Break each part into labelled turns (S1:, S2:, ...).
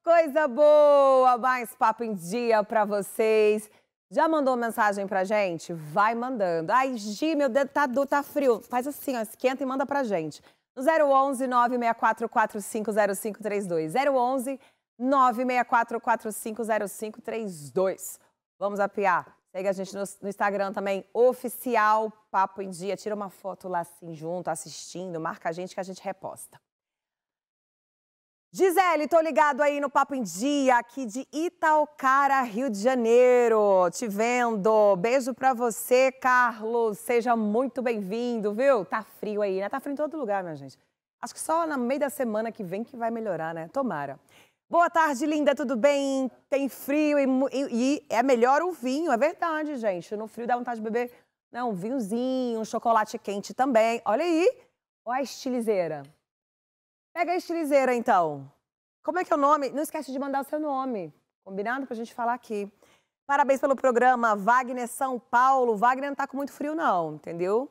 S1: coisa boa! Mais papo em dia pra vocês. Já mandou mensagem pra gente? Vai mandando. Ai, Gi, meu dedo tá frio. Faz assim, ó, esquenta e manda pra gente. No 011 964450532. 011 964450532. Vamos apiar. Segue a gente no Instagram também, oficial Papo em Dia. Tira uma foto lá assim junto, assistindo, marca a gente que a gente reposta. Gisele, tô ligado aí no Papo em Dia, aqui de Itaocara, Rio de Janeiro. Te vendo. Beijo pra você, Carlos. Seja muito bem-vindo, viu? Tá frio aí, né? Tá frio em todo lugar, minha gente. Acho que só no meio da semana que vem que vai melhorar, né? Tomara. Boa tarde, linda, tudo bem? Tem frio e é melhor o vinho, é verdade, gente. No frio dá vontade de beber, né, um vinhozinho, um chocolate quente também. Olha aí, ó a estilizeira. Pega a estilizeira, então. Como é que é o nome? Não esquece de mandar o seu nome, combinado? Pra gente falar aqui. Parabéns pelo programa, Wagner São Paulo. Wagner não tá com muito frio não, entendeu?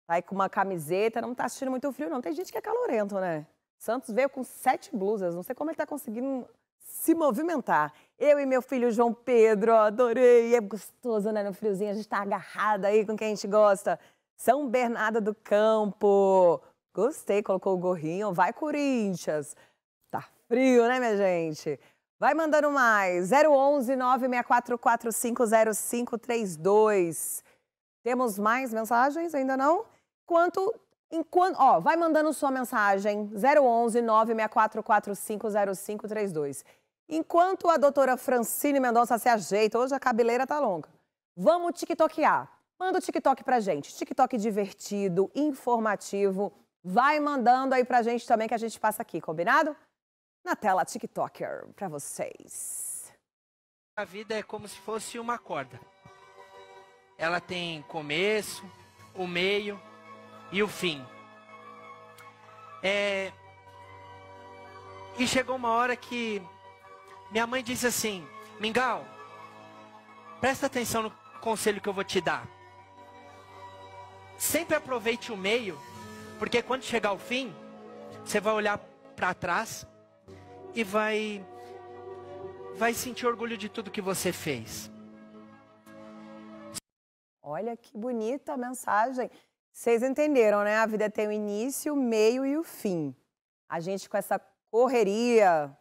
S1: Tá aí com uma camiseta, não tá assistindo muito frio não. Tem gente que é calorento, né? Santos veio com 7 blusas, não sei como ele tá conseguindo se movimentar. Eu e meu filho João Pedro, adorei, é gostoso, né, no friozinho, a gente tá agarrada aí com quem a gente gosta. São Bernardo do Campo, gostei, colocou o gorrinho, vai Corinthians. Tá frio, né, minha gente? Vai mandando mais, 011 964450532. Temos mais mensagens? Ainda não? Vai mandando sua mensagem, 011 964450532. Enquanto a doutora Francine Mendonça se ajeita, hoje a cabeleira tá longa, vamos tiktokear. Manda o TikTok pra gente, TikTok divertido, informativo. Vai mandando aí pra gente também que a gente passa aqui, combinado? Na tela TikToker pra vocês.
S2: A vida é como se fosse uma corda. Ela tem começo, o meio e o fim. E chegou uma hora que minha mãe disse assim: Mingau, presta atenção no conselho que eu vou te dar. Sempre aproveite o meio, porque quando chegar o fim, você vai olhar para trás e vai sentir orgulho de tudo que você fez.
S1: Olha que bonita a mensagem. Vocês entenderam, né? A vida tem o início, o meio e o fim. A gente com essa correria,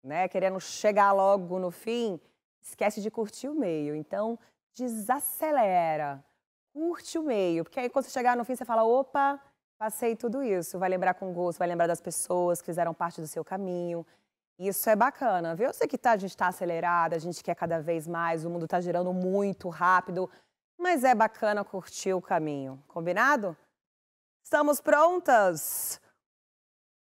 S1: né, querendo chegar logo no fim, esquece de curtir o meio. Então, desacelera, curte o meio. Porque aí quando você chegar no fim, você fala, opa, passei tudo isso. Vai lembrar com gosto, vai lembrar das pessoas que fizeram parte do seu caminho. Isso é bacana, viu? Eu sei que a gente está acelerada, a gente quer cada vez mais, o mundo está girando muito rápido. Mas é bacana curtir o caminho, combinado? Estamos prontas?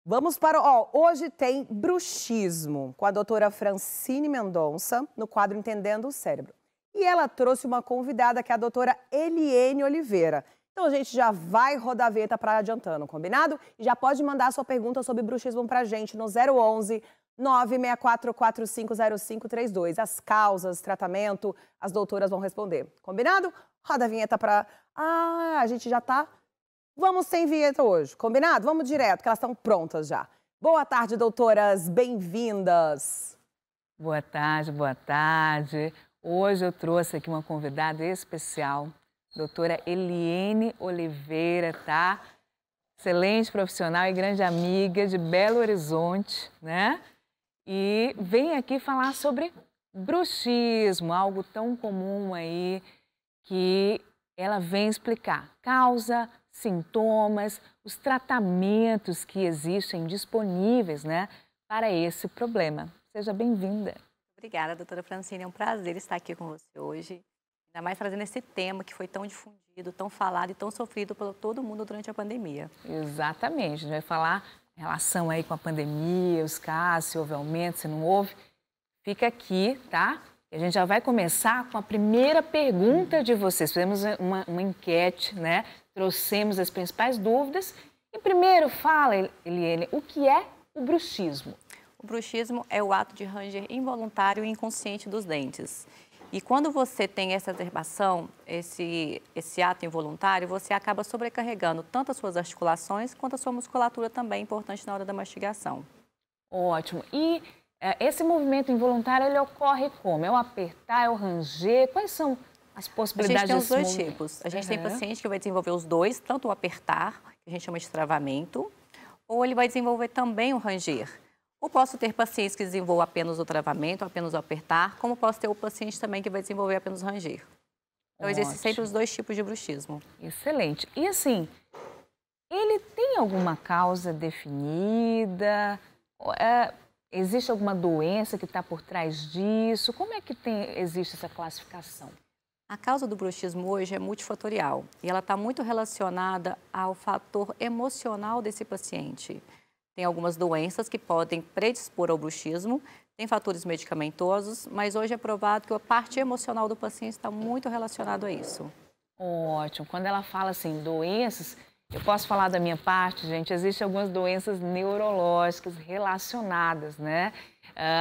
S1: Vamos para... hoje tem bruxismo com a doutora Francine Mendonça, no quadro Entendendo o Cérebro. E ela trouxe uma convidada, que é a doutora Eliene Oliveira. Então a gente já vai rodar a vinheta para adiantando, combinado? E já pode mandar a sua pergunta sobre bruxismo para a gente no 011 964450532. As causas, tratamento, as doutoras vão responder. Combinado? Roda a vinheta para... a gente já tá... Vamos sem vinheta hoje, combinado? Vamos direto, que elas estão prontas já. Boa tarde, doutoras, bem-vindas.
S3: Boa tarde, boa tarde. Hoje eu trouxe aqui uma convidada especial, doutora Eliene Oliveira, tá? Excelente profissional e grande amiga de Belo Horizonte, né? E vem aqui falar sobre bruxismo, algo tão comum aí que ela vem explicar. Causa, sintomas, os tratamentos que existem disponíveis, né, para esse problema. Seja bem-vinda.
S4: Obrigada, doutora Francine. É um prazer estar aqui com você hoje. Ainda mais trazendo esse tema que foi tão difundido, tão falado e tão sofrido por todo mundo durante a pandemia.
S3: Exatamente. A gente vai falar em relação aí com a pandemia, os casos, se houve aumento, se não houve. Fica aqui, tá? E a gente já vai começar com a primeira pergunta de vocês. Fizemos uma enquete, né? Trouxemos as principais dúvidas. E primeiro, fala, Eliene, o que é o bruxismo?
S4: O bruxismo é o ato de ranger involuntário e inconsciente dos dentes. E quando você tem essa exacerbação, esse ato involuntário, você acaba sobrecarregando tanto as suas articulações quanto a sua musculatura também, importante na hora da mastigação.
S3: Ótimo. E Esse movimento involuntário, ele ocorre como? É o apertar, é o ranger? Quais são as possibilidades desse movimento?
S4: A gente tem os dois tipos. A gente tem paciente que vai desenvolver os dois, tanto o apertar, que a gente chama de travamento, ou ele vai desenvolver também o ranger. Ou posso ter pacientes que desenvolvam apenas o travamento, apenas o apertar, como posso ter o paciente também que vai desenvolver apenas o ranger. Então, existem sempre os dois tipos de bruxismo.
S3: Excelente. E assim, ele tem alguma causa definida? Existe alguma doença que está por trás disso? Como é que existe essa classificação?
S4: A causa do bruxismo hoje é multifatorial e ela está muito relacionada ao fator emocional desse paciente. Tem algumas doenças que podem predispor ao bruxismo, tem fatores medicamentosos, mas hoje é provado que a parte emocional do paciente está muito relacionada a isso.
S3: Ótimo. Quando ela fala assim, doenças, eu posso falar da minha parte, gente, existem algumas doenças neurológicas relacionadas, né?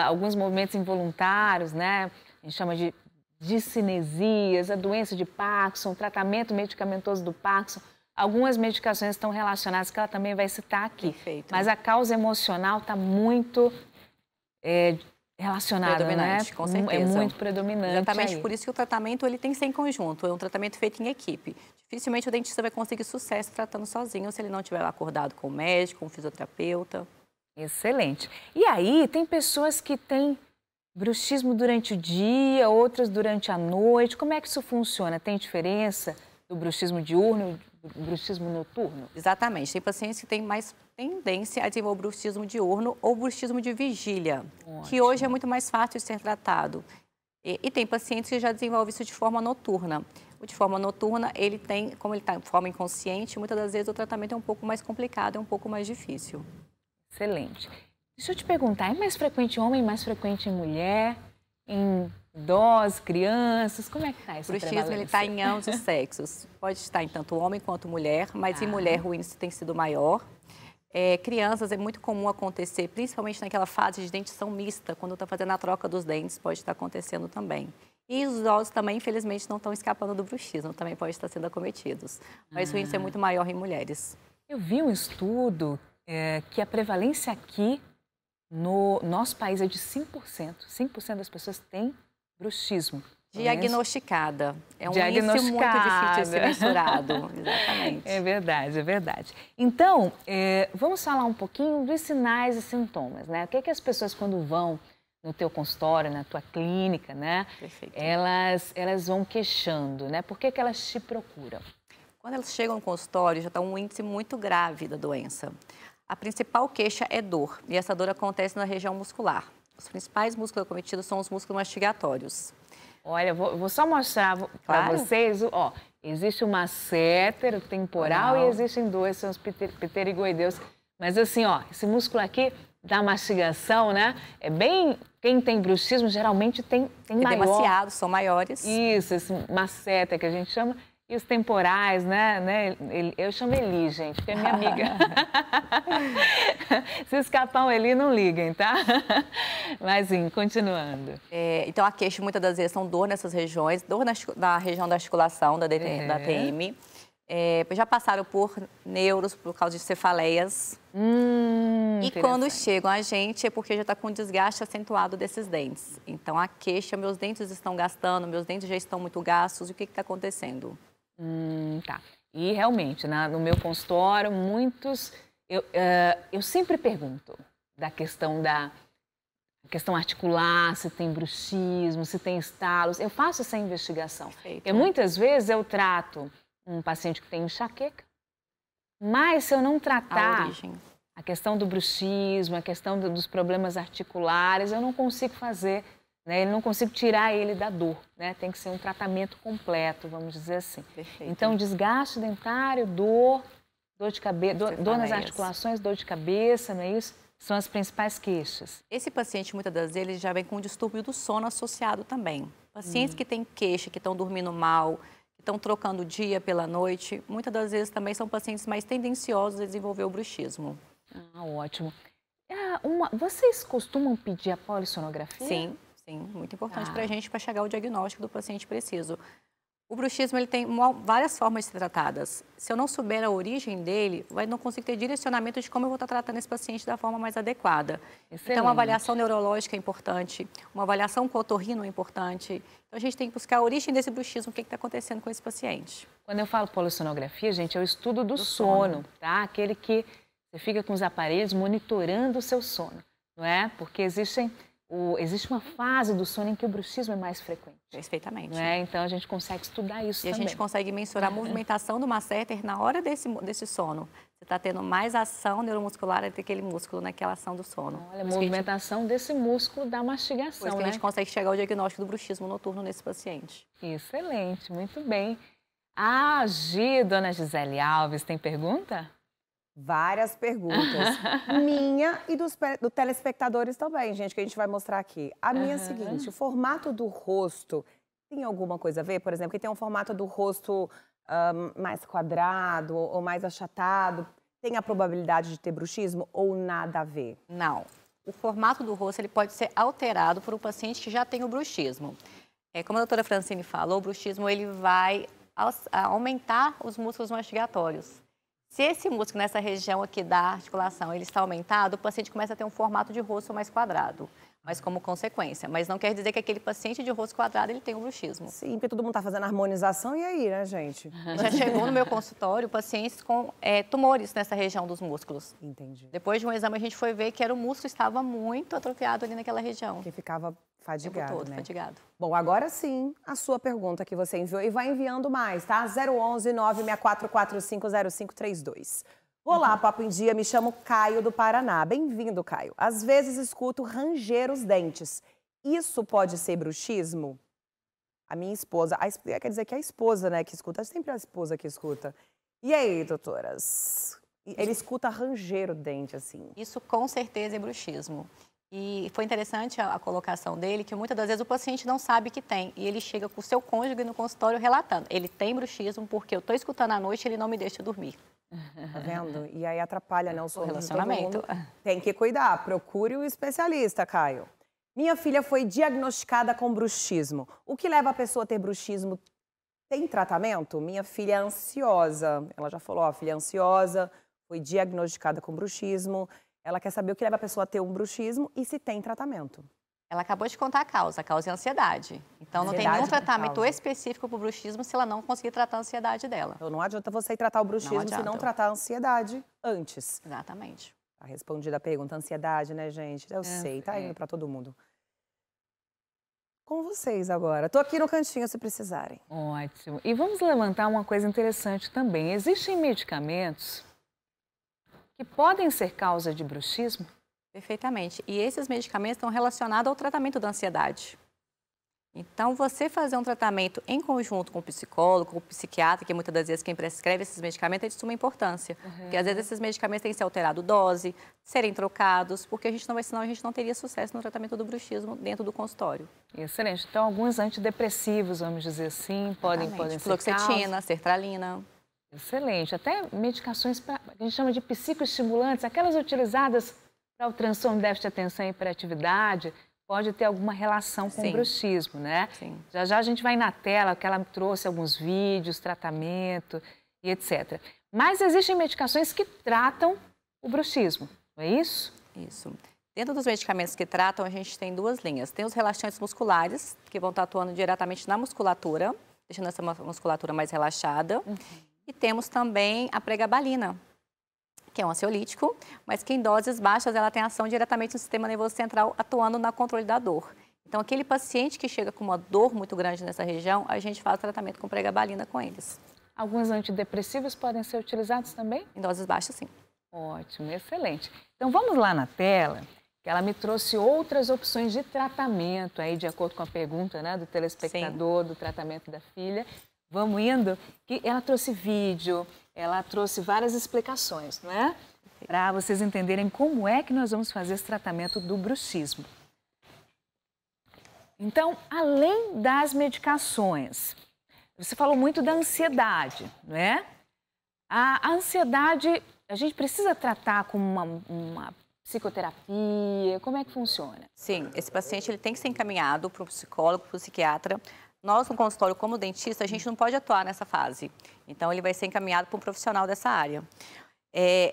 S3: Alguns movimentos involuntários, né? A gente chama de discinesias, a doença de Parkinson, o tratamento medicamentoso do Parkinson. Algumas medicações estão relacionadas, que ela também vai citar aqui.
S4: Perfeito.
S3: Mas a causa emocional está muito relacionada,
S4: predominante,
S3: né?
S4: Com certeza.
S3: É muito predominante.
S4: Exatamente
S3: aí.
S4: por isso que o tratamento ele tem que ser em conjunto, é um tratamento feito em equipe. Dificilmente o dentista vai conseguir sucesso tratando sozinho se ele não tiver acordado com o médico, com o fisioterapeuta.
S3: Excelente. E aí, tem pessoas que têm bruxismo durante o dia, outras durante a noite. Como é que isso funciona? Tem diferença do bruxismo diurno e do bruxismo noturno?
S4: Exatamente. Tem pacientes que têm mais tendência a desenvolver bruxismo diurno ou bruxismo de vigília, que hoje é muito mais fácil de ser tratado. E tem pacientes que já desenvolvem isso de forma noturna. O de forma noturna, ele tem, como ele está de forma inconsciente, muitas das vezes o tratamento é um pouco mais complicado, é um pouco mais difícil.
S3: Excelente. Deixa eu te perguntar, é mais frequente em homem, mais frequente em mulher, em idosos, crianças? Como é que está essa prevalência?
S4: O bruxismo está em ambos os sexos. Pode estar em tanto homem quanto mulher, mas em mulher o índice tem sido maior. Crianças é muito comum acontecer, principalmente naquela fase de dentição mista, quando está fazendo a troca dos dentes, pode estar acontecendo também. E os idosos também, infelizmente, não estão escapando do bruxismo, também pode estar sendo acometidos. Mas o índice é muito maior em mulheres.
S3: Eu vi um estudo que a prevalência aqui no nosso país é de 5%. 5% das pessoas têm bruxismo.
S4: Diagnosticada. É um índice muito difícil de ser mensurado. Exatamente.
S3: É verdade, é verdade. Então, vamos falar um pouquinho dos sinais e sintomas, né? O que é que as pessoas, quando vão no teu consultório, na tua clínica, né?
S4: Perfeito.
S3: Elas vão queixando, né? Por que elas te procuram?
S4: Quando elas chegam no consultório, já está um índice muito grave da doença. A principal queixa é dor, e essa dor acontece na região muscular. Os principais músculos acometidos são os músculos mastigatórios.
S3: Olha, vou só mostrar para vocês, ó, existe o masseter, o temporal, e existem dois, são os pterigoideus. Mas assim, ó, esse músculo aqui da mastigação, né, quem tem bruxismo geralmente tem maior.
S4: Demasiados, são maiores.
S3: Isso, esse masseter que a gente chama. E os temporais, né? Eu chamo Eli, gente, porque é minha amiga. Se escapar um Eli, não liguem, tá? Mas, sim, continuando.
S4: Então, a queixa, muitas das vezes, são dor nessas regiões, dor na região da articulação, da TM. Já passaram por neuros, por causa de cefaleias. E quando chegam a gente, é porque já está com desgaste acentuado desses dentes. Então, a queixa, meus dentes estão gastando, meus dentes já estão muito gastos, o que está acontecendo?
S3: Tá. E realmente, no meu consultório, muitos... Eu sempre pergunto da questão questão articular, se tem bruxismo, se tem estalos. Eu faço essa investigação.
S4: Perfeito.
S3: Porque muitas vezes eu trato um paciente que tem enxaqueca, mas se eu não tratar a questão do bruxismo, a questão dos problemas articulares, eu não consigo fazer... Eu não consigo tirar ele da dor, né? Tem que ser um tratamento completo, vamos dizer assim.
S4: Perfeito.
S3: Então, desgaste dentário, dor de cabeça, dor nas articulações, dor de cabeça, não é isso? São as principais queixas.
S4: Esse paciente, muitas das vezes, já vem com um distúrbio do sono associado também. Pacientes que têm queixa, que estão dormindo mal, que estão trocando o dia pela noite, muitas das vezes também são pacientes mais tendenciosos a desenvolver o bruxismo.
S3: Ótimo. Vocês costumam pedir a polissonografia?
S4: Sim. Sim, muito importante para a gente, para chegar ao diagnóstico do paciente preciso. O bruxismo ele tem várias formas de ser tratadas. Se eu não souber a origem dele, eu não consigo ter direcionamento de como eu vou estar tratando esse paciente da forma mais adequada. Excelente. Então, uma avaliação neurológica é importante, uma avaliação com otorrino é importante. Então, a gente tem que buscar a origem desse bruxismo, o que está acontecendo com esse paciente.
S3: Quando eu falo polissonografia, gente, é o estudo do sono, tá? Aquele que você fica com os aparelhos monitorando o seu sono, não é? Porque existe uma fase do sono em que o bruxismo é mais frequente.
S4: Perfeitamente.
S3: Não é? Então, a gente consegue estudar isso também.
S4: E a gente consegue mensurar a movimentação do masseter na hora desse sono. Você está tendo mais ação neuromuscular daquele músculo naquela ação do sono.
S3: Olha, a movimentação desse músculo da mastigação,
S4: Por isso que a gente consegue chegar ao diagnóstico do bruxismo noturno nesse paciente.
S3: Excelente, muito bem. Ah, dona Gisele Alves, tem pergunta?
S1: Várias perguntas. Minha e dos telespectadores também, gente, que a gente vai mostrar aqui. A minha é a seguinte, o formato do rosto tem alguma coisa a ver? Por exemplo, que tem um formato do rosto mais quadrado ou mais achatado, tem a probabilidade de ter bruxismo ou nada a ver?
S4: Não. O formato do rosto ele pode ser alterado por um paciente que já tem o bruxismo. Como a doutora Francine falou, o bruxismo ele vai aumentar os músculos mastigatórios. Se esse músculo nessa região aqui da articulação ele está aumentado, o paciente começa a ter um formato de rosto mais quadrado, mas como consequência. Mas não quer dizer que aquele paciente de rosto quadrado ele tem um bruxismo.
S1: Sim, porque todo mundo está fazendo harmonização e aí, né, gente?
S4: Já chegou no meu consultório pacientes com tumores nessa região dos músculos.
S1: Entendi.
S4: Depois de um exame a gente foi ver que o músculo estava muito atrofiado ali naquela região.
S1: Que ficava fadigado,
S4: o tempo todo,
S1: né?
S4: fadigado.
S1: Bom, agora sim, a sua pergunta que você enviou e vai enviando mais, tá? 011 964450532. Olá, Papo em Dia, me chamo Caio do Paraná. Bem-vindo, Caio. Às vezes escuto ranger os dentes. Isso pode ser bruxismo? A minha esposa, quer dizer que é a esposa, né, que escuta, é sempre a esposa que escuta. E aí, doutoras? Ele escuta ranger o dente, assim.
S4: Isso com certeza é bruxismo. E foi interessante a colocação dele, que muitas das vezes o paciente não sabe que tem. E ele chega com o seu cônjuge no consultório relatando. Ele tem bruxismo porque eu estou escutando à noite e ele não me deixa dormir.
S1: Tá vendo? E aí atrapalha, né, o sono.
S4: Relacionamento.
S1: Tem que cuidar. Procure o especialista, Caio. Minha filha foi diagnosticada com bruxismo. O que leva a pessoa a ter bruxismo? Tem tratamento? Minha filha é ansiosa. Ela já falou, ó, filha ansiosa, foi diagnosticada com bruxismo. Ela quer saber o que leva a pessoa a ter um bruxismo e se tem tratamento.
S4: Ela acabou de contar a causa é ansiedade. Então, não tem nenhum tratamento específico para o bruxismo se ela não conseguir tratar a ansiedade dela.
S1: Então, não adianta você ir tratar o bruxismo se não tratar a ansiedade antes.
S4: Exatamente.
S1: Tá respondida a pergunta. Ansiedade, né, gente? Eu sei, tá indo para todo mundo. Com vocês agora. Tô aqui no cantinho se precisarem.
S3: Ótimo. E vamos levantar uma coisa interessante também. Existem medicamentos que podem ser causa de bruxismo?
S4: Perfeitamente. E esses medicamentos estão relacionados ao tratamento da ansiedade. Então, você fazer um tratamento em conjunto com o psicólogo, com o psiquiatra, que muitas das vezes quem prescreve esses medicamentos é de suma importância. Porque às vezes esses medicamentos têm que ser alterados dose, serem trocados, porque senão a gente não teria sucesso no tratamento do bruxismo dentro do consultório.
S3: Excelente. Então, alguns antidepressivos, vamos dizer assim, podem ser
S4: fluoxetina, sertralina.
S3: Excelente. Até medicações que a gente chama de psicoestimulantes, aquelas utilizadas para o transtorno de déficit de atenção e hiperatividade, pode ter alguma relação com o bruxismo, né?
S4: Sim.
S3: Já já a gente vai na tela, que ela trouxe alguns vídeos, tratamento e etc. Mas existem medicações que tratam o bruxismo, não é isso?
S4: Isso. Dentro dos medicamentos que tratam, a gente tem duas linhas. Tem os relaxantes musculares, que vão estar atuando diretamente na musculatura, deixando essa musculatura mais relaxada. E temos também a pregabalina, que é um ansiolítico, mas que em doses baixas ela tem ação diretamente no sistema nervoso central, atuando no controle da dor. Então, aquele paciente que chega com uma dor muito grande nessa região, a gente faz o tratamento com pregabalina com eles.
S3: Alguns antidepressivos podem ser utilizados também?
S4: Em doses baixas, sim.
S3: Ótimo, excelente. Então, vamos lá na tela, que ela me trouxe outras opções de tratamento, aí de acordo com a pergunta, né, do telespectador, do tratamento da filha. Vamos indo, que ela trouxe vídeo, ela trouxe várias explicações, não é? Para vocês entenderem como é que nós vamos fazer esse tratamento do bruxismo. Então, além das medicações, você falou muito da ansiedade, não é? A ansiedade, a gente precisa tratar com uma psicoterapia, como é que funciona?
S4: Sim, esse paciente ele tem que ser encaminhado para o psicólogo, para o psiquiatra, Nós, no consultório, como dentista, a gente não pode atuar nessa fase. Então, ele vai ser encaminhado para um profissional dessa área.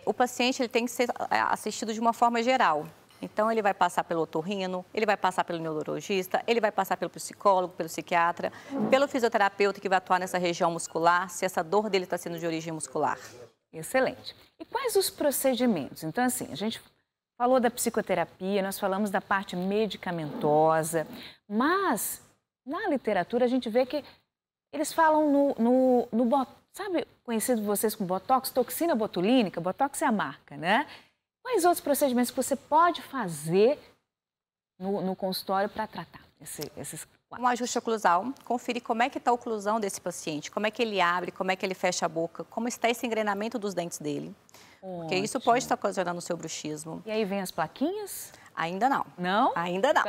S4: O paciente ele tem que ser assistido de uma forma geral. Então, ele vai passar pelo otorrino, ele vai passar pelo neurologista, ele vai passar pelo psicólogo, pelo psiquiatra, pelo fisioterapeuta que vai atuar nessa região muscular, se essa dor dele está sendo de origem muscular.
S3: Excelente. E quais os procedimentos? Então, assim, a gente falou da psicoterapia, nós falamos da parte medicamentosa, mas na literatura a gente vê que eles falam sabe, conhecido vocês como Botox, toxina botulínica, Botox é a marca, né? Quais outros procedimentos que você pode fazer no consultório para tratar esses quadros?
S4: Um ajuste oclusal, conferir como é que está a oclusão desse paciente, como é que ele abre, como é que ele fecha a boca, como está esse engrenamento dos dentes dele. Porque isso pode estar ocasionando o seu bruxismo.
S3: E aí vem as plaquinhas?
S4: Ainda não.
S3: Não?
S4: Ainda não.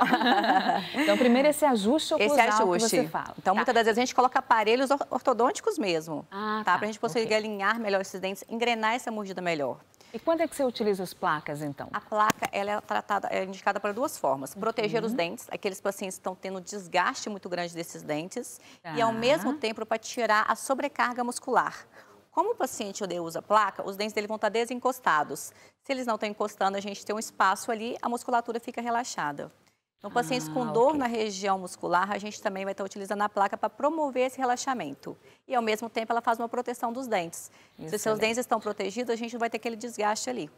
S3: Então, primeiro esse ajuste oclusal que você fala.
S4: Então, muitas das vezes a gente coloca aparelhos ortodônticos mesmo, tá? Para a gente conseguir alinhar melhor esses dentes, engrenar essa mordida melhor.
S3: E quando é que você utiliza as placas, então?
S4: A placa, ela é indicada para duas formas. Proteger os dentes, aqueles pacientes que estão tendo desgaste muito grande desses dentes, e ao mesmo tempo para tirar a sobrecarga muscular. Como o paciente usa placa, os dentes dele vão estar desencostados. Se eles não estão encostando, a gente tem um espaço ali, a musculatura fica relaxada. Então, pacientes com dor na região muscular, a gente também vai estar utilizando a placa para promover esse relaxamento. E, ao mesmo tempo, ela faz uma proteção dos dentes. Se seus dentes estão protegidos, a gente não vai ter aquele desgaste ali.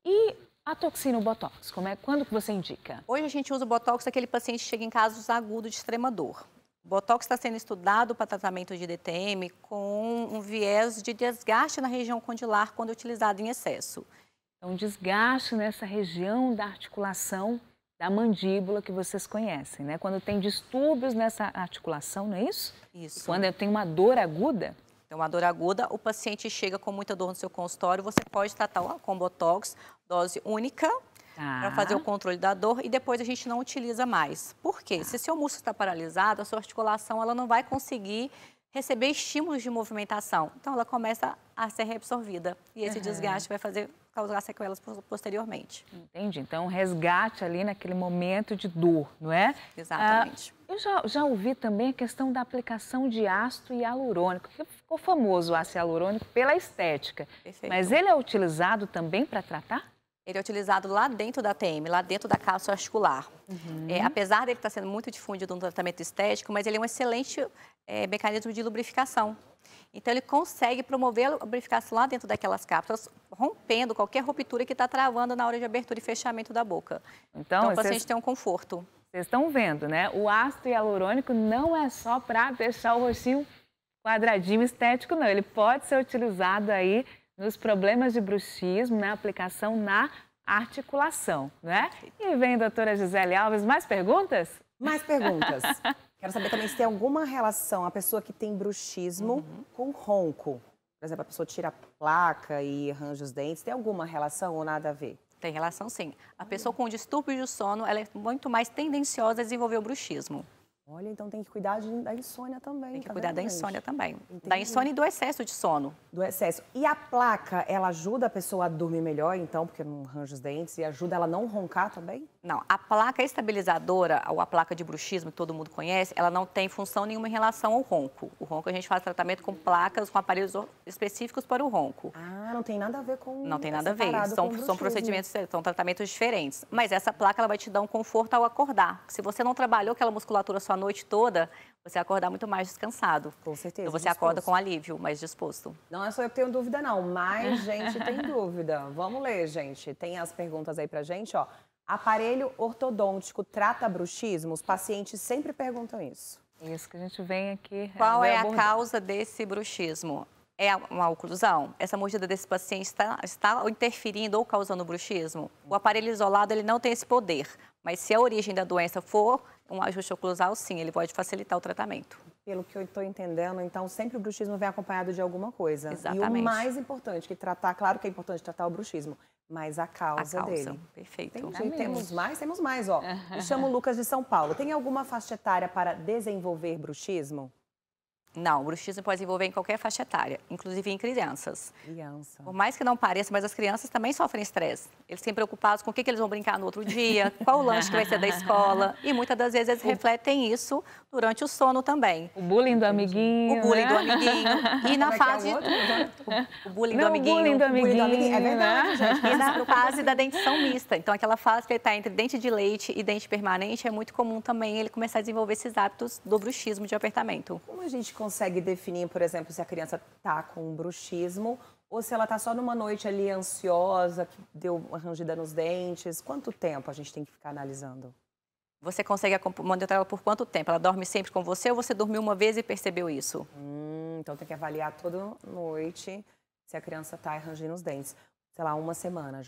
S3: E a toxina, o Botox, quando que você indica?
S4: Hoje a gente usa o Botox naquele paciente que chega em casos agudos de extrema dor. O Botox está sendo estudado para tratamento de DTM com um viés de desgaste na região condilar quando utilizado em excesso.
S3: Então, desgaste nessa região da articulação da mandíbula que vocês conhecem, né? Quando tem distúrbios nessa articulação, não é isso?
S4: Isso.
S3: Quando tem uma dor aguda?
S4: Tem uma dor aguda, o paciente chega com muita dor no seu consultório, você pode tratar com Botox, dose única, para fazer o controle da dor e depois a gente não utiliza mais. Por quê? Se seu músculo está paralisado, a sua articulação ela não vai conseguir receber estímulos de movimentação. Então, ela começa a ser reabsorvida e esse desgaste vai causar sequelas posteriormente.
S3: Entendi. Então, resgate ali naquele momento de dor, não é?
S4: Exatamente.
S3: Eu já ouvi também a questão da aplicação de ácido hialurônico, que ficou famoso o ácido hialurônico pela estética.
S4: Perfeito.
S3: Mas ele é utilizado também para tratar?
S4: Ele é utilizado lá dentro da TM, lá dentro da cápsula articular. Apesar dele estar sendo muito difundido no tratamento estético, mas ele é um excelente mecanismo de lubrificação. Então, ele consegue promover a lubrificação lá dentro daquelas cápsulas, rompendo qualquer ruptura que está travando na hora de abertura e fechamento da boca. Então o paciente tem um conforto.
S3: Vocês estão vendo, né? O ácido hialurônico não é só para deixar o rostinho quadradinho estético, não. Ele pode ser utilizado aí nos problemas de bruxismo, na aplicação na articulação, né? E vem, doutora Gisele Alves, mais perguntas?
S1: Mais perguntas. Quero saber também se tem alguma relação a pessoa que tem bruxismo com ronco. Por exemplo, a pessoa tira a placa e arranja os dentes. Tem alguma relação ou nada a ver?
S4: Tem relação, sim. A pessoa com distúrbio de sono, ela é muito mais tendenciosa a desenvolver o bruxismo.
S1: Olha, então tem que cuidar da insônia também.
S4: Tem que cuidar da insônia também.
S1: Entendi.
S4: Da insônia e do excesso de sono.
S1: Do excesso. E a placa, ela ajuda a pessoa a dormir melhor, então, porque não arranja os dentes, e ajuda ela a não roncar também?
S4: Não, a placa estabilizadora, ou a placa de bruxismo que todo mundo conhece, ela não tem função nenhuma em relação ao ronco. O ronco a gente faz tratamento com placas, com aparelhos específicos para o ronco.
S1: Ah, não tem nada a ver com...
S4: Não tem nada a ver, são procedimentos, são tratamentos diferentes. Mas essa placa, ela vai te dar um conforto ao acordar. Se você não trabalhou aquela musculatura sua noite toda, você vai acordar muito mais descansado.
S1: Com certeza.
S4: Então você acorda com alívio, mais disposto.
S1: Não é só eu que tenho dúvida, não. Mais gente tem dúvida. Vamos ler, gente. Tem as perguntas aí pra gente, ó. Aparelho ortodôntico trata bruxismo? Os pacientes sempre perguntam isso.
S3: Isso que a gente vem aqui.
S4: Qual é a causa desse bruxismo? É uma oclusão? Essa mordida desse paciente está interferindo ou causando bruxismo? O aparelho isolado ele não tem esse poder, mas se a origem da doença for um ajuste oclusal, sim, ele pode facilitar o tratamento.
S1: Pelo que eu estou entendendo, então sempre o bruxismo vem acompanhado de alguma coisa.
S4: Exatamente.
S1: E o mais importante que tratar, claro que é importante tratar o bruxismo, mas a causa dele.
S4: Perfeito.
S1: Entendi. Temos mais, ó. Me chamo Lucas de São Paulo. Tem alguma faixa etária para desenvolver bruxismo?
S4: Não, o bruxismo pode desenvolver em qualquer faixa etária, inclusive em crianças.
S1: Criança.
S4: Por mais que não pareça, mas as crianças também sofrem estresse. Eles ficam preocupados com o que eles vão brincar no outro dia, qual o lanche que vai ser da escola. E muitas das vezes eles refletem isso durante o sono também.
S3: O bullying do amiguinho.
S4: O bullying do
S3: né?
S4: amiguinho. E na fase... O bullying do amiguinho.
S3: O bullying do amiguinho.
S1: É verdade, gente.
S4: E na fase da dentição mista. Então, aquela fase que ele está entre dente de leite e dente permanente, é muito comum também ele começar a desenvolver esses hábitos do bruxismo de apertamento.
S1: Como a gente consegue definir, por exemplo, se a criança está com um bruxismo ou se ela está só numa noite ali ansiosa, que deu uma rangida nos dentes? Quanto tempo a gente tem que ficar analisando?
S4: Você consegue monitorar ela por quanto tempo? Ela dorme sempre com você ou você dormiu uma vez e percebeu isso?
S1: Então tem que avaliar toda noite se a criança está rangindo os dentes. Sei lá, uma semana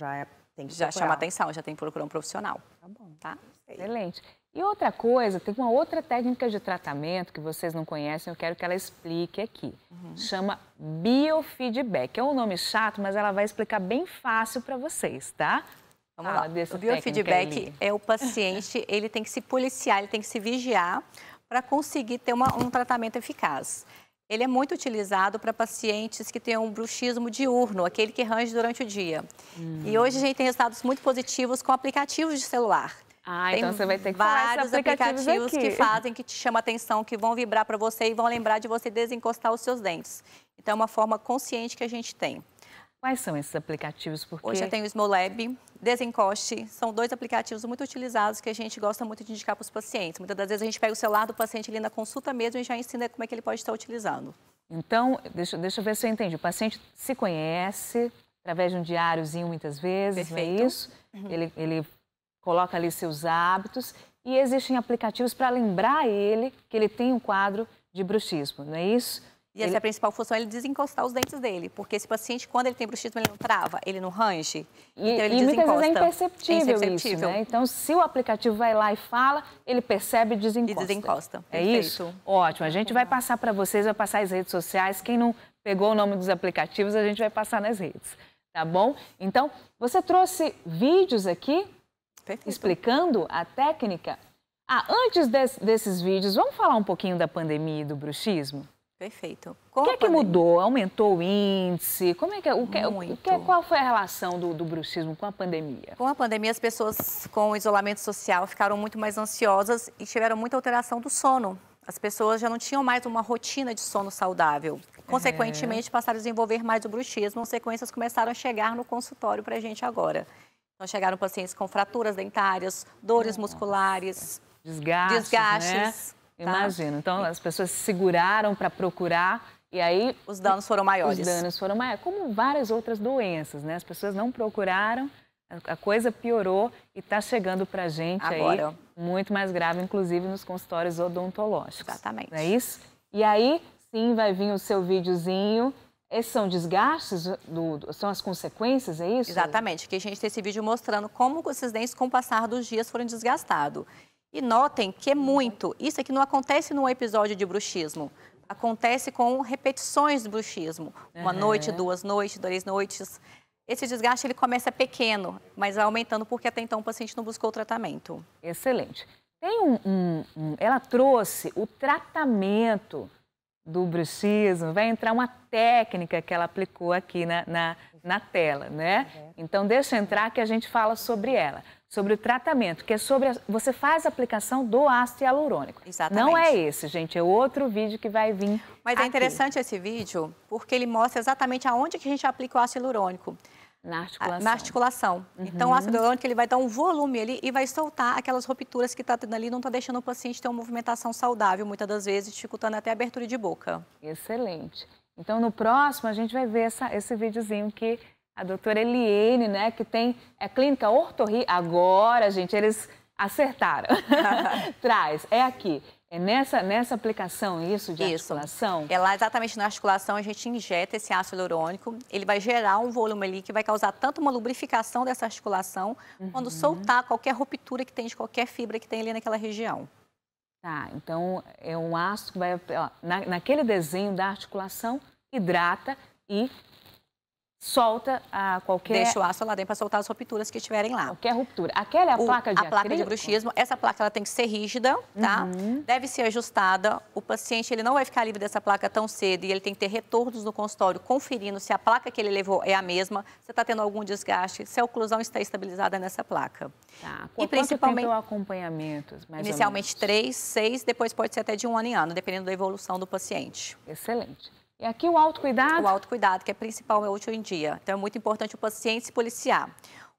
S1: tem que
S4: Já
S1: procurar.
S4: chama atenção, já tem que procurar um profissional.
S1: Tá bom.
S4: Tá?
S3: Excelente. E outra coisa, tem uma outra técnica de tratamento que vocês não conhecem, eu quero que ela explique aqui. Chama biofeedback. É um nome chato, mas ela vai explicar bem fácil para vocês, tá?
S4: Vamos
S3: Fala
S4: lá.
S3: dessa
S4: O biofeedback
S3: técnica,
S4: é o paciente, ele tem que se policiar, ele tem que se vigiar para conseguir ter um tratamento eficaz. Ele é muito utilizado para pacientes que têm um bruxismo diurno, aquele que range durante o dia. E hoje a gente tem resultados muito positivos com aplicativos de celular.
S3: Ah, então você vai ter que falar esses
S4: vários
S3: aplicativos
S4: que fazem, que te chamam a atenção, que vão vibrar para você e vão lembrar de você desencostar os seus dentes. Então, é uma forma consciente que a gente tem.
S3: Quais são esses aplicativos? Porque...
S4: Hoje eu tenho o Smolab, Desencoste, são 2 aplicativos muito utilizados que a gente gosta muito de indicar para os pacientes. Muitas das vezes a gente pega o celular do paciente ali na consulta mesmo e já ensina como é que ele pode estar utilizando.
S3: Então, deixa eu ver se eu entendi. O paciente se conhece através de um diáriozinho muitas vezes,
S4: Perfeito.
S3: não é isso? Ele coloca ali seus hábitos e existem aplicativos para lembrar ele que ele tem um quadro de bruxismo, não é isso?
S4: E essa é a principal função, ele desencostar os dentes dele. Porque esse paciente, quando ele tem bruxismo, ele não trava, ele não range.
S3: E,
S4: então ele
S3: e muitas
S4: desencosta.
S3: vezes é imperceptível,
S4: É
S3: isso, né? Então, se o aplicativo vai lá e fala, ele percebe e desencosta.
S4: E desencosta.
S3: É
S4: Perfeito.
S3: isso? Ótimo. A gente vai passar para vocês, vai passar as redes sociais. Quem não pegou o nome dos aplicativos, a gente vai passar nas redes, tá bom? Então, você trouxe vídeos aqui
S4: Perfeito.
S3: explicando a técnica. Antes desses vídeos, vamos falar um pouquinho da pandemia e do bruxismo?
S4: Perfeito.
S3: O que é que mudou? Aumentou o índice? Como é que, qual foi a relação do bruxismo com a pandemia?
S4: Com a pandemia, as pessoas com o isolamento social ficaram muito mais ansiosas e tiveram muita alteração do sono. As pessoas já não tinham mais uma rotina de sono saudável. Consequentemente, passaram a desenvolver mais o bruxismo. As consequências começaram a chegar no consultório para a gente agora. Então, chegaram pacientes com fraturas dentárias, dores musculares, desgastes.
S3: Né? Imagino. Então, as pessoas se seguraram para procurar e aí...
S4: Os danos foram maiores.
S3: Os danos foram maiores, como várias outras doenças, né? As pessoas não procuraram, a coisa piorou e está chegando para a gente
S4: agora.
S3: Aí muito mais grave, inclusive nos consultórios odontológicos.
S4: Exatamente.
S3: Não é isso? E aí, sim, vai vir o seu videozinho. Esses são desgastes, são as consequências, é isso?
S4: Exatamente, que a gente tem esse vídeo mostrando como esses dentes, com o passar dos dias, foram desgastados. E notem que é muito. Isso aqui não acontece num episódio de bruxismo. Acontece com repetições de bruxismo. Uma noite, 2 noites, 3 noites. Esse desgaste ele começa pequeno, mas vai aumentando porque até então o paciente não buscou o tratamento.
S3: Excelente. Tem ela trouxe o tratamento do bruxismo, vai entrar uma técnica que ela aplicou aqui na tela, né? Então, deixa eu entrar que a gente fala sobre ela. Sobre o tratamento, que é sobre... Você faz a aplicação do ácido hialurônico.
S4: Exatamente.
S3: Não é esse, gente, é outro vídeo que vai vir
S4: Mas
S3: aqui.
S4: é interessante esse vídeo porque ele mostra exatamente aonde que a gente aplica o ácido hialurônico.
S3: Na articulação.
S4: Na articulação. Então, o ácido hialurônico ele vai dar um volume ali e vai soltar aquelas rupturas que está tendo ali, não está deixando o paciente ter uma movimentação saudável, muitas das vezes, dificultando até a abertura de boca.
S3: Excelente. Então, no próximo, a gente vai ver esse videozinho que a doutora Eliene, né, que tem a clínica Ortorri. Agora, gente, eles acertaram. Traz, é aqui. É nessa aplicação, isso, de articulação?
S4: É lá exatamente na articulação, a gente injeta esse ácido hialurônico, ele vai gerar um volume ali que vai causar tanto uma lubrificação dessa articulação, quando soltar qualquer ruptura que tem de qualquer fibra que tem ali naquela região.
S3: Tá, então é um ácido que vai, naquele desenho da articulação, hidrata e solta a qualquer...
S4: Deixa o aço lá dentro para soltar as rupturas que estiverem lá.
S3: Qualquer ruptura. Aquela é a placa de
S4: A placa de bruxismo. Essa placa ela tem que ser rígida, tá? Deve ser ajustada. O paciente ele não vai ficar livre dessa placa tão cedo e ele tem que ter retornos no consultório conferindo se a placa que ele levou é a mesma, se está tendo algum desgaste, se a oclusão está estabilizada nessa placa.
S3: Tá.
S4: E principalmente
S3: o acompanhamento?
S4: Inicialmente 3, 6, depois pode ser até de 1 ano em ano, dependendo da evolução do paciente.
S3: Excelente. E aqui o autocuidado?
S4: O autocuidado, que é principal hoje em dia. Então, é muito importante o paciente se policiar.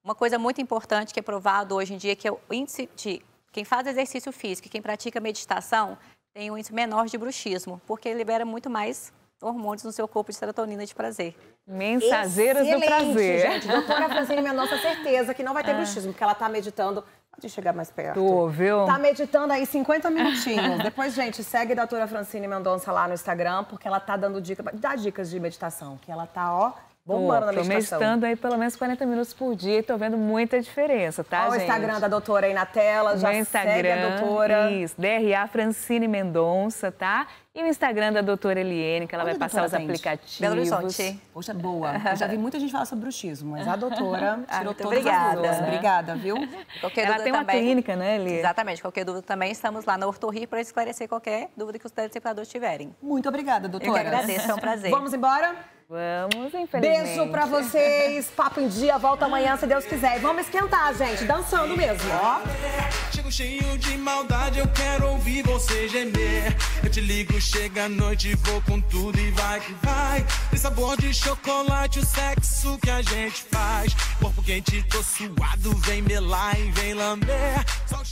S4: Uma coisa muito importante que é provado hoje em dia, que é o índice de... Quem faz exercício físico e quem pratica meditação tem um índice menor de bruxismo, porque ele libera muito mais hormônios no seu corpo de serotonina de prazer.
S3: Mensageiros do prazer.
S1: Gente, doutora Francine Mendonça, certeza que não vai ter bruxismo, porque ela tá meditando... Pode chegar mais perto.
S3: Tu, viu?
S1: Tá meditando aí 50 minutinhos. Depois, gente, segue a doutora Francine Mendonça lá no Instagram, porque ela tá dando dicas, dá dicas de meditação, que ela tá, ó, bombando na meditação.
S3: Tô meditando aí pelo menos 40 minutos por dia e tô vendo muita diferença, tá, gente?
S1: Olha o Instagram da doutora aí na tela, já segue a doutora.
S3: Isso, DRA Francine Mendonça, tá? E o Instagram da doutora Eliene, que ela vai passar os aplicativos.
S4: Belo Horizonte.
S1: Poxa, boa. Eu já vi muita gente falar sobre bruxismo, mas a doutora tirou todas
S4: obrigada.
S1: as dúvidas. Obrigada, viu?
S3: Ela tem uma clínica, né, Eli?
S4: Exatamente. Qualquer dúvida também, estamos lá na Ortorri para esclarecer qualquer dúvida que os telespectadores tiverem.
S1: Muito obrigada, doutora.
S4: Eu que agradeço, é um prazer.
S1: Vamos embora?
S3: Vamos, infelizmente.
S1: Beijo pra vocês. Papo em Dia volta amanhã, se Deus quiser. E vamos esquentar, gente. Dançando mesmo, ó.
S5: Chego cheio de maldade, eu quero ouvir você gemer. Eu te ligo, chega a noite, vou com tudo e vai que vai. Tem sabor de chocolate, o sexo que a gente faz. Corpo quente, tô suado, vem melar e vem lamber. Só